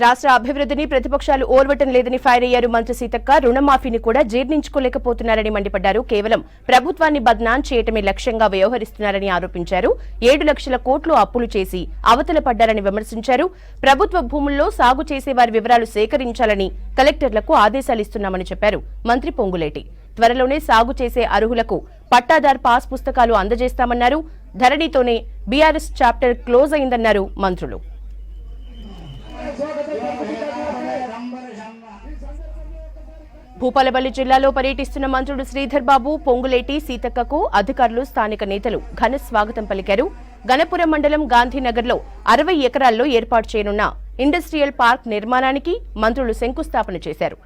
రాష్ట్ర అభివృద్ధిని ప్రతిపక్షాలు ఓర్వటం లేదని ఫైర్ అయ్యారు మంత్రి సీతక్క. రుణమాఫీని కూడా జీర్ణించుకోలేకపోతున్నారని మండిపడ్డారు. కేవలం ప్రభుత్వాన్ని బద్నాం చేయటమే లక్ష్యంగా వ్యవహరిస్తున్నారని ఆరోపించారు. 7 లక్షల కోట్లు అప్పులు చేసి అవతల పడ్డారని విమర్శించారు. ప్రభుత్వ భూముల్లో సాగు చేసేవారి వివరాలు సేకరించాలని కలెక్టర్లకు ఆదేశాలిస్తున్నామని చెప్పారు మంత్రి పొంగులేటి. త్వరలోనే సాగు చేసే అర్హులకు పట్టాదార్ పాస్ పుస్తకాలు అందజేస్తామన్నారు. ధరణితోనే బీఆర్ఎస్ చాప్టర్ క్లోజ్ అయిందన్నారు మంత్రులు. భూపాలపల్లి జిల్లాలో పర్యటిస్తున్న మంత్రుడు శ్రీధర్ బాబు, పొంగులేటి, సీతక్కకు అధికారులు, స్థానిక నేతలు ఘన స్వాగతం పలికారు. గణపురం మండలం గాంధీనగర్లో 60 ఎకరాల్లో ఏర్పాటు చేయనున్న ఇండస్ట్రియల్ పార్క్ నిర్మాణానికి మంత్రులు శంకుస్థాపన చేశారు.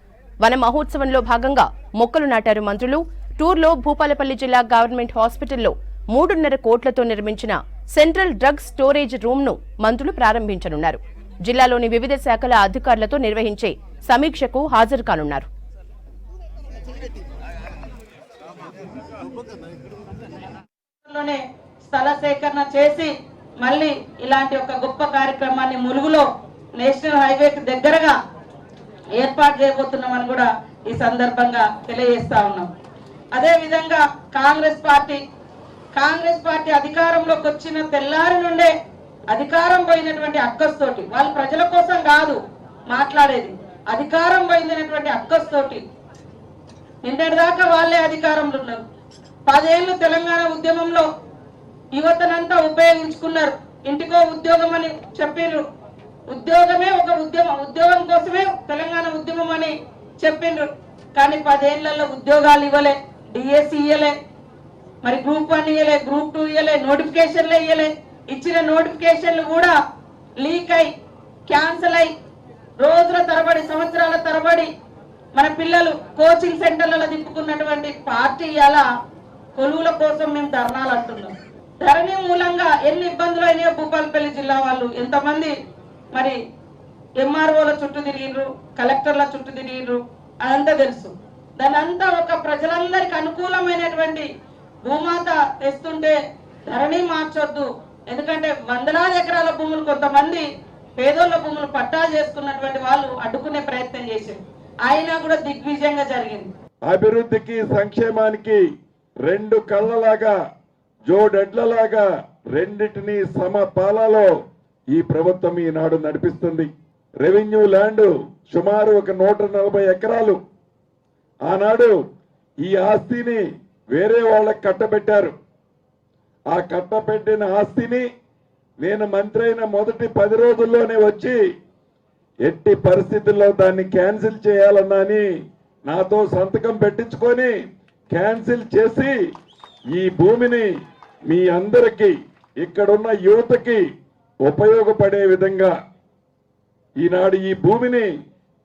వన మహోత్సవంలో భాగంగా మొక్కలు నాటారు మంత్రులు. టూర్లో భూపాలపల్లి జిల్లా గవర్నమెంట్ హాస్పిటల్లో 3.5 కోట్లతో నిర్మించిన సెంట్రల్ డ్రగ్ స్టోరేజ్ రూమ్ ను మంత్రులు ప్రారంభించనున్నారు. జిల్లాలోని వివిధ శాఖల అధికారులతో నిర్వహించే సమీక్షకు హాజరు కానున్నారు. స్థల సేకరణ చేసి మళ్ళీ ఇలాంటి ఒక గొప్ప కార్యక్రమాన్ని ములుగులో నేషనల్ హైవేకి దగ్గరగా ఏర్పాటు చేయబోతున్నామని కూడా ఈ సందర్భంగా తెలియజేస్తా ఉన్నాం. అదే విధంగా కాంగ్రెస్ పార్టీ అధికారంలోకి వచ్చిన తెల్లారి నుండే అధికారం పోయినటువంటి అక్కస్తోటి, వాళ్ళు ప్రజల కోసం కాదు మాట్లాడేది, అధికారం పోయినటువంటి అక్కస్తోటి నిన్నటిదాకా వాళ్ళే అధికారంలో ఉన్నారు. 10 ఏళ్ళు తెలంగాణ ఉద్యమంలో యువతనంతా ఉపయోగించుకున్నారు. ఇంటికో ఉద్యోగం అని చెప్పిర్రు. ఉద్యోగమే ఒక ఉద్యోగం కోసమే తెలంగాణ ఉద్యమం అని చెప్పిండ్రు. కానీ 10 ఏళ్లలో ఉద్యోగాలు ఇవ్వలే, డిఎస్సి ఇయ్యలే, మరి గ్రూప్ 1 ఇయ్యలే, గ్రూప్ 2 ఇయ్యలే, నోటిఫికేషన్లు ఇయ్యలే. ఇచ్చిన నోటిఫికేషన్లు కూడా లీక్ అయి క్యాన్సల్ అయి రోజుల తరబడి సంవత్సరాల తరబడి మన పిల్లలు కోచింగ్ సెంటర్లలో దింపుకున్నటువంటి పార్టీ ఇలా కొలువుల కోసం మేము ధర్నాలు అంటున్నాం. ధరణి మూలంగా ఎన్ని ఇబ్బందులు అయినాయో భూపాలపల్లి జిల్లా వాళ్ళు ఎంతమంది మరి ఎంఆర్ఓల చుట్టూ తిరిగిర్రు, కలెక్టర్ల చుట్టూ తిరిగిర్రు, అదంతా తెలుసు. దాని అంతా ఒక ప్రజలందరికి అనుకూలమైనటువంటి భూమాత తెస్తుంటే ధరణి మార్చొద్దు. ఎందుకంటే వందలాది ఎకరాల భూములు కొంతమంది పేదోళ్ల భూములు పట్టా చేసుకున్నటువంటి వాళ్ళు అడ్డుకునే ప్రయత్నం చేశారు. అయినా కూడా దిగ్విజయంగా జరిగింది. అభివృద్ధికి సంక్షేమానికి 2 కళ్ళలాగా జోడెడ్లలాగా రెండిటిని సమపాలలో ఈ ప్రభుత్వం ఈనాడు నడిపిస్తుంది. రెవెన్యూ ల్యాండ్ సుమారు ఒక 140 ఎకరాలు ఆనాడు ఈ ఆస్తిని వేరే వాళ్ళకి కట్టబెట్టారు. ఆ కట్టబెట్టిన ఆస్తిని నేను మంత్రి అయిన మొదటి 10 రోజుల్లోనే వచ్చి ఎట్టి పరిస్థితుల్లో దాన్ని క్యాన్సిల్ చేయాలన్నాని నాతో సంతకం పెట్టించుకొని క్యాన్సిల్ చేసి ఈ భూమిని మీ అందరికీ ఇక్కడున్న యువతకి ఉపయోగపడే విధంగా ఈనాడు ఈ భూమిని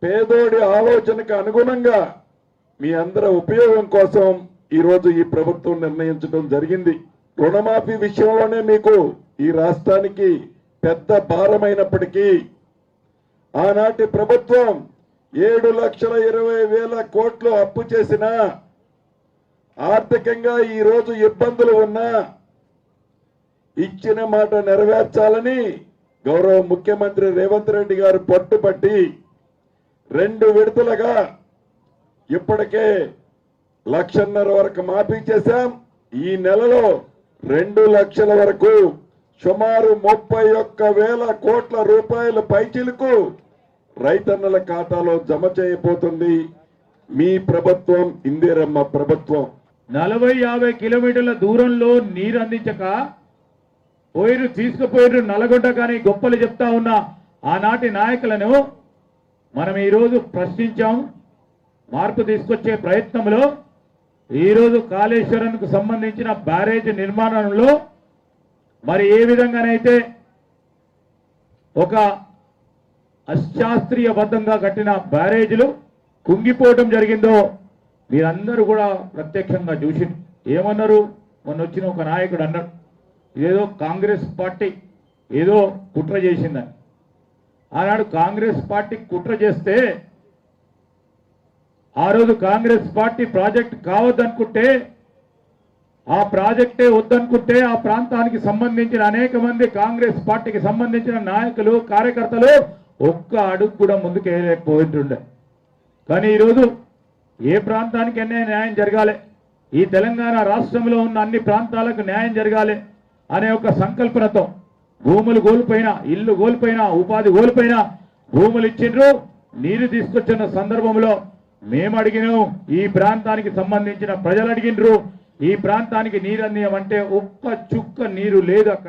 పేదోడి ఆలోచనకు అనుగుణంగా మీ అందరి ఉపయోగం కోసం ఈరోజు ఈ ప్రభుత్వం నిర్ణయించడం జరిగింది. రుణమాఫీ విషయంలోనే మీకు ఈ రాష్ట్రానికి పెద్ద భారమైనప్పటికీ ఆనాటి ప్రభుత్వం 7,20,000 కోట్లు అప్పు చేసినా ఆర్థికంగా ఈ రోజు ఇబ్బందులు ఉన్నా ఇచ్చిన మాట నెరవేర్చాలని గౌరవ ముఖ్యమంత్రి రేవంత్ రెడ్డి గారు పట్టుబట్టి 2 విడతలుగా ఇప్పటికే 1,50,000 వరకు మాఫీ చేశాం. ఈ నెలలో 2 లక్షల వరకు సుమారు 31,000 కోట్ల రూపాయల పైచిలకు రైతన్నల ఖాతాలో జమ చేయబోతుంది మీ ప్రభుత్వం, ఇందిరమ్మ ప్రభుత్వం. 40-50 కిలోమీటర్ల దూరంలో నీరు అందించక తీసుకుపోయిరు నల్గొండ కానీ గొప్పలు చెప్తా ఉన్న ఆనాటి నాయకులను మనం ఈరోజు ప్రశ్నించాం. మార్పు తీసుకొచ్చే ప్రయత్నంలో ఈరోజు కాళేశ్వరంకు సంబంధించిన బ్యారేజ్ నిర్మాణంలో మరి ఏ విధంగానైతే ఒక అశాస్త్రీయబద్ధంగా కట్టిన బ్యారేజీలు కుంగిపోవడం జరిగిందో మీరందరూ కూడా ప్రత్యక్షంగా చూసి ఏమన్నారు. మొన్న వచ్చిన ఒక నాయకుడు అన్నాడు, ఇదేదో కాంగ్రెస్ పార్టీ ఏదో కుట్ర చేసిందని. ఆనాడు కాంగ్రెస్ పార్టీ కుట్ర చేస్తే ఆ రోజు కాంగ్రెస్ పార్టీ ప్రాజెక్ట్ కావద్దనుకుంటే, ఆ ప్రాజెక్టే వద్దనుకుంటే ఆ ప్రాంతానికి సంబంధించిన అనేక మంది కాంగ్రెస్ పార్టీకి సంబంధించిన నాయకులు, కార్యకర్తలు ఒక్క అడుగు కూడా ముందుకు వేయలేకపోతుండే. కానీ ఈరోజు ఏ ప్రాంతానికి న్యాయం జరగాలి, ఈ తెలంగాణ రాష్ట్రంలో ఉన్న అన్ని ప్రాంతాలకు న్యాయం జరగాలి అనే ఒక సంకల్పనతో భూములు కోల్పోయినా, ఇల్లు కోల్పోయినా, ఉపాధి కోల్పోయినా భూములు ఇచ్చిండ్రు. నీరు తీసుకొచ్చిన సందర్భంలో మేము అడిగినాం, ఈ ప్రాంతానికి సంబంధించిన ప్రజలు అడిగినరు, ఈ ప్రాంతానికి నీరు అందియమంటే ఒక్క చుక్క నీరు లేదు అక్కడ.